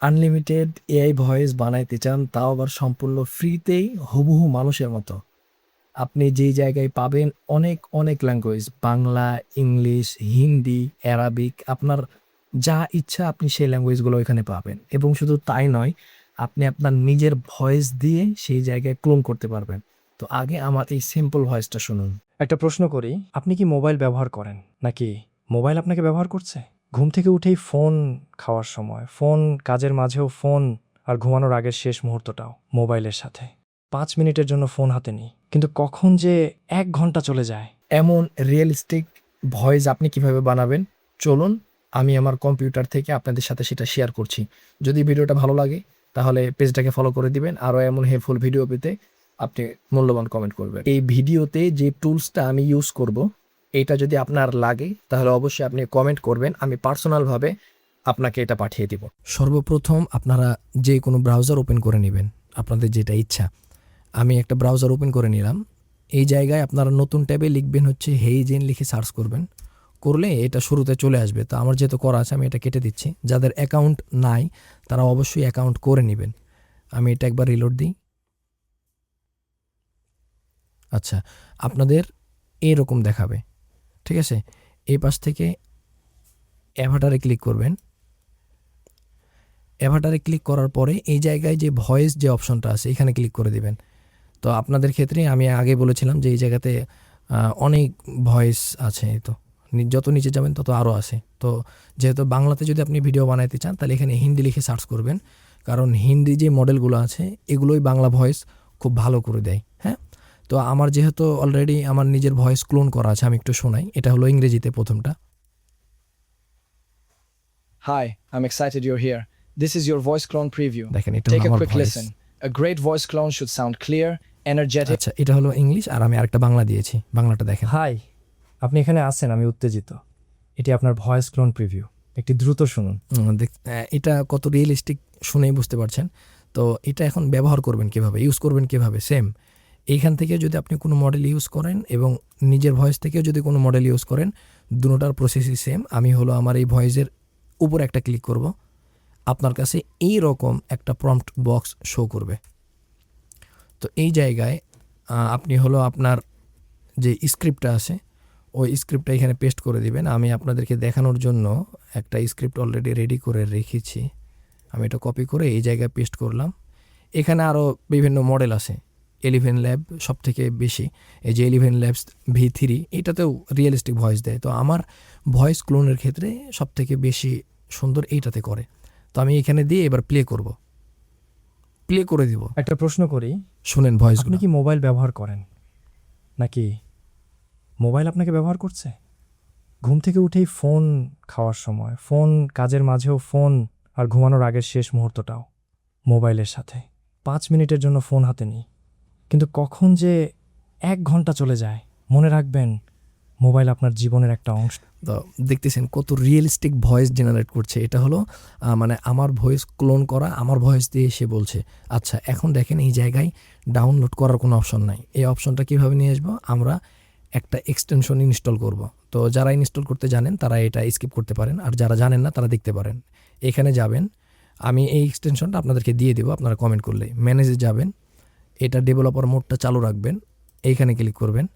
Unlimited AI voice বানাইতে চান, তাও আবার সম্পূর্ণ ফ্রিতেই, হুবহু মানুষের মতো। আপনি যেই জায়গায় পাবেন অনেক অনেক language, Bangla, English, Hindi, Arabic, আপনার যা ইচ্ছা আপনি সেই ল্যাঙ্গুয়েজগুলো এখানে পাবেন। এবং শুধু তাই নয়, আপনি আপনার নিজের ভয়েস দিয়ে সেই জায়গায় ক্লোন করতে পারবেন। তো আগে আমার এই সিম্পল ভয়েসটা শুনুন। একটা প্রশ্ন করি, আপনি কি মোবাইল ব্যবহার করেন নাকি মোবাইল আপনাকে ব্যবহার করছে? ঘুম থেকে উঠেই ফোন, খাওয়ার সময় ফোন, কাজের মাঝেও ফোন, আর ঘুমানোর আগের শেষ মুহূর্তটাও মোবাইলের সাথে। 5 মিনিটের জন্য ফোন হাতে নিই, কিন্তু কখন যে 1 ঘন্টা চলে যায়। এমন রিয়েলিস্টিক ভয়েস আপনি কিভাবে বানাবেন, চলুন আমি আমার কম্পিউটার থেকে আপনাদের সাথে সেটা শেয়ার করছি। যদি ভিডিওটা ভালো লাগে তাহলে পেজটাকে ফলো করে দিবেন। আরও এমন হেল্পফুল ভিডিও পেতে আপনি মূল্যবান কমেন্ট করবেন। এই ভিডিওতে যে টুলসটা আমি ইউজ করব, এটা যদি আপনার লাগে তাহলে অবশ্যই আপনি কমেন্ট করবেন, আমি পার্সোনালভাবে আপনাকে এটা পাঠিয়ে দিব। সর্বপ্রথম আপনারা যে কোনো ব্রাউজার ওপেন করে নেবেন, আপনাদের যেটা ইচ্ছা। আমি একটা ব্রাউজার ওপেন করে নিলাম। এই জায়গায় আপনারা নতুন ট্যাবে লিখবেন হচ্ছে হেইজেন, লিখে সার্চ করবেন। করলে এটা শুরুতে চলে আসবে। তো আমার যেহেতু করা আছে আমি এটা কেটে দিচ্ছি। যাদের অ্যাকাউন্ট নাই তারা অবশ্যই অ্যাকাউন্ট করে নেবেন। আমি এটা একবার রিলোড দিই। আচ্ছা, আপনাদের এরকম দেখাবে, ঠিক আছে? এই পাশ থেকে অ্যাভাটারে ক্লিক করবেন। অ্যাভাটারে ক্লিক করার পরে এই জায়গায় যে ভয়েস যে অপশনটা আছে এখানে ক্লিক করে দিবেন। তো আপনাদের ক্ষেত্রে আমি আগে বলেছিলাম যে এই জায়গাতে অনেক ভয়েস আছে। তো যত নিচে যাবেন তত আরও আছে। তো যেহেতু বাংলাতে যদি আপনি ভিডিও বানাইতে চান তাহলে এখানে হিন্দি লিখে সার্চ করবেন, কারণ হিন্দি যে মডেলগুলো আছে এগুলোই বাংলা ভয়েস খুব ভালো করে দেয়। হ্যাঁ, তো আমার যেহেতু অলরেডি আমার নিজের ভয়েস ক্লোন করা আছে, আমি একটু শোনাই। এটা হলো ইংরেজিতে প্রথমটা। Hi, I'm excited you're here. This is your voice clone preview. দেখেন এটা হলো Take a আমার quick voice. listen. A great voice clone should sound clear, energetic. আচ্ছা, এটা হলো ইংলিশ আর আমি আরেকটা বাংলা দিয়েছি। বাংলাটা দেখেন। হাই, আপনি এখানে আছেন, আমি উত্তেজিত। এটি আপনার ভয়েস ক্লোন প্রিভিউ, একটি দ্রুত শুনুন। এটা কত রিয়েলিস্টিক শুনেই বুঝতে পারছেন। তো এটা এখন ব্যবহার করবেন কিভাবে, ইউজ করবেন কিভাবে, সেম এইখান থেকে যদি আপনি কোনো মডেল ইউজ করেন এবং নিজের ভয়েস থেকেও যদি কোনো মডেল ইউজ করেন, দুটোটার প্রসেসই সেম। আমি হলো আমার এই ভয়েসের উপর একটা ক্লিক করব, আপনার কাছে এই রকম একটা প্রম্পট বক্স শো করবে। তো এই জায়গায় আপনি হলো আপনার যে স্ক্রিপ্টটা আছে ওই স্ক্রিপ্টটা এখানে পেস্ট করে দিবেন। আমি আপনাদেরকে দেখানোর জন্য একটা স্ক্রিপ্ট অলরেডি রেডি করে রেখেছি। আমি এটা কপি করে এই জায়গায় পেস্ট করলাম। এখানে আরও বিভিন্ন মডেল আছে। 11 ল্যাব সব থেকে বেশি, এই যে 11 ল্যাবস V3, এটাতেও রিয়েলিস্টিক ভয়েস দেয়। তো আমার ভয়েস ক্লোনের ক্ষেত্রে সব থেকে বেশি সুন্দর এইটাতে করে। তো আমি এখানে দিয়ে এবার প্লে করব, প্লে করে দিব। একটা প্রশ্ন করি, শুনেন আপনি ভয়েসগুলো। কি মোবাইল ব্যবহার করেন নাকি মোবাইল আপনাকে ব্যবহার করছে? ঘুম থেকে উঠেই ফোন, খাওয়ার সময় ফোন, কাজের মাঝেও ফোন, আর ঘুমানোর আগের শেষ মুহূর্তটাও মোবাইলের সাথে। 5 মিনিটের জন্য ফোন হাতে নিই, কিন্তু কখন যে 1 ঘন্টা চলে যায়। মনে রাখবেন, মোবাইল আপনার জীবনের একটা অংশ। তো দেখতেছেন কত রিয়েলিস্টিক ভয়েস জেনারেট করছে। এটা হলো মানে আমার ভয়েস ক্লোন করা, আমার ভয়েস দিয়ে সে বলছে। আচ্ছা, এখন দেখেন এই জায়গায় ডাউনলোড করার কোনো অপশন নাই। এই অপশনটা কীভাবে নিয়ে আসবো, আমরা একটা এক্সটেনশন ইনস্টল করব। তো যারা ইনস্টল করতে জানেন তারা এটা স্কিপ করতে পারেন, আর যারা জানেন না তারা দেখতে পারেন। এখানে যাবেন, আমি এই এক্সটেনশনটা আপনাদেরকে দিয়ে দেবো, আপনারা কমেন্ট করলে। ম্যানেজে যাবেন, এটা ডেভেলপার মোডটা চালু রাখবেন, এইখানে ক্লিক করবেন।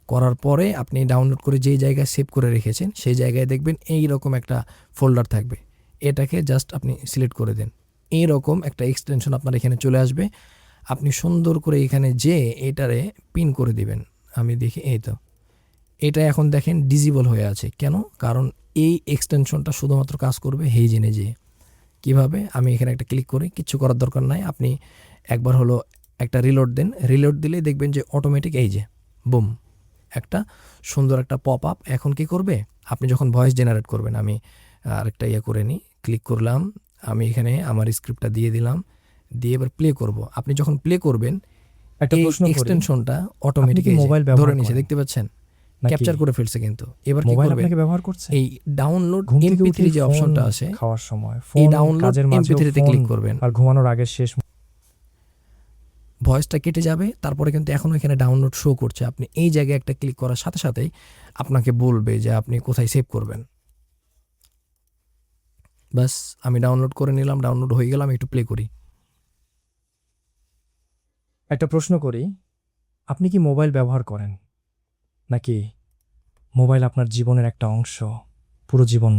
করার পরে আপনি ডাউনলোড করে যেই জায়গায় সেভ করে রেখেছেন সেই জায়গায় দেখবেন এই রকম একটা ফোল্ডার থাকবে। এটাকে জাস্ট আপনি সিলেক্ট করে দেন, এই রকম একটা এক্সটেনশন আপনার এখানে চলে আসবে। আপনি সুন্দর করে এখানে যে এটারে পিন করে দিবেন। আমি দেখি, এই তো এটা এখন দেখেন ডিজেবল হয়ে আছে। কেন? কারণ এই এক্সটেনশনটা শুধুমাত্র কাজ করবে হেইজেনে যেয়ে। কীভাবে? আমি এখানে একটা ক্লিক করি, কিচ্ছু করার দরকার নাই। আপনি একবার হলো একটা রিলোড দেন, রিলোড দিলেই দেখবেন যে অটোমেটিক এই যে বুম, একটা সুন্দর একটা পপ আপ। এখন কি করবে, আপনি যখন ভয়েস জেনারেট করবেন, আমি আরেকটা ইয়ে করে নিই, ক্লিক করলাম, আমি এখানে আমার স্ক্রিপ্টটা দিয়ে দিলাম, দিয়ে এবার প্লে করব। আপনি যখন প্লে করবেন একটা এই প্রশ্ন করি, এক্সটেনশনটা আপনি অটোমেটিক কি মোবাইল ব্যবহার ধরে নিছে, করেন দেখতে পাচ্ছেন? নাকি ক্যাপচার করে ফেলছে কিন্তু। এবার কি মোবাইল করবেন, আপনাকে ব্যবহার করছে? এই ডাউনলোড ঘুম থেকে MP3 উঠেই যে ফোন, অপশনটা আছে, খাওয়ার সময় এই ফোন, ডাউনলোড কাজের মাঝেও MP3 তে ফোন, ক্লিক করবেন। আর ঘুমানোর আগের শেষ। ভয়েসটা কেটে যাবে, তারপরে কিন্তু এখনও এখানে ডাউনলোড শো করছে। আপনি এই জায়গায় একটা ক্লিক করার সাথে সাথেই আপনাকে বলবে যে আপনি কোথায় সেভ করবেন। ব্যাস আমি ডাউনলোড করে নিলাম, ডাউনলোড হয়ে গেলাম, একটু প্লে করি। একটা প্রশ্ন করি, আপনি কি মোবাইল ব্যবহার করেন, নাকি মোবাইল আপনার জীবনের একটা অংশ? পুরো জীবন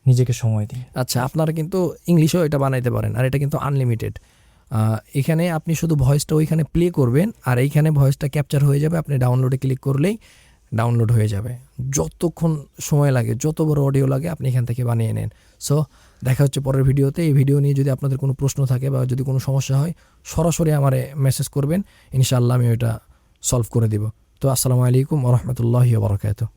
নিজেকে সময় দিন। আচ্ছা, আপনারা কিন্তু ইংলিশেও এটা বানাইতে পারেন, আর এটা কিন্তু আনলিমিটেড। এখানে আপনি শুধু ভয়েসটা ওইখানে প্লে করবেন, আর এইখানে ভয়েসটা ক্যাপচার হয়ে যাবে, আপনি ডাউনলোডে ক্লিক করলেই ডাউনলোড হয়ে যাবে। যতক্ষণ সময় লাগে, যত বড় অডিও লাগে, আপনি এখান থেকে বানিয়ে নেন। সো দেখা হচ্ছে পরের ভিডিওতে। এই ভিডিও নিয়ে যদি আপনাদের কোনো প্রশ্ন থাকে বা যদি কোনো সমস্যা হয়, সরাসরি আমারে মেসেজ করবেন, ইনশাআল্লাহ আমি ওইটা সলভ করে দিব। তো আসসালামু আলাইকুম ওয়া রাহমাতুল্লাহি ওয়া বারাকাতুহু।